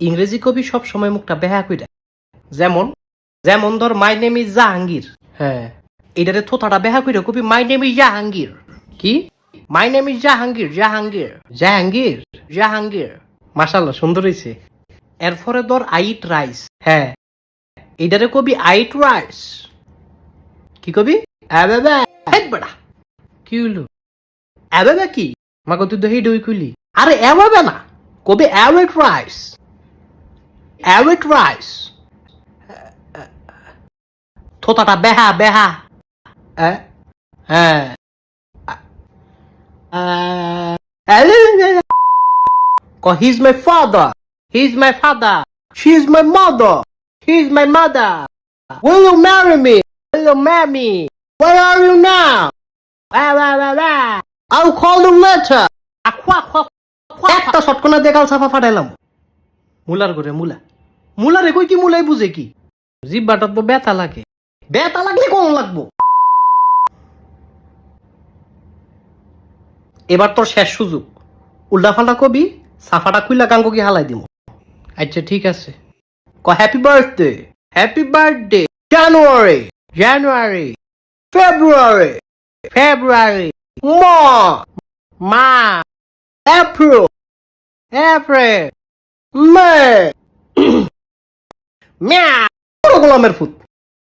ইংরেজি কবি সব সময় মুখটা বেহা কইরা। যেমন যেমন ধর মাই নেম ইজ জাহাঙ্গীর। হ্যাঁ, এটারে থোথাটা বেহা কইরা কবি মাই নেম ইজ জাহাঙ্গীর। কি? My name is Jahangir, Jahangir, Jahangir, Jahangir. মাশাআল্লাহ, সুন্দর হইছে। এরপরে ধর আই ইট রাইস। হ্যাঁ, এটারে কবি আই ইট রাইস। কি কবি? আবাবা হেড বড়া। কি হইলো? আবাবা কি? মাগো তুই তো হেড ওই কইলি। আরে আবাবা না, কবি অ্যাওয়েট রাইস। অ্যাওয়েট রাইস। থোতাটা বেহা বেহা। হ্যাঁ, he's my father. He's my father. She's my mother. He's my mother. Will you marry me? Will you marry me? Where are you now? I'll call you later. একটা শটকনা দিয়ে গাল সাফা ফাটাইলাম। মুলার ঘরে মুলা। মুলারে কই কি মুলাই বুঝে কি? জিব্বাটা তো ব্যথা লাগে। ব্যথা লাগলে কোন লাগবো? এবার তোর শেষ সুযোগ। উল্টাফাল্টা কবি সাফাটা খুইলা গাঙ্গ কি হালাই দিব। আচ্ছা ঠিক আছে, ক হ্যাপি বার্থডে। হ্যাপি বার্থডে জানুয়ারি, জানুয়ারি, ফেব্রুয়ারি, ফেব্রুয়ারি, মার্চ, এপ্রিল, এপ্রিল, মে, গোলামের ফুট।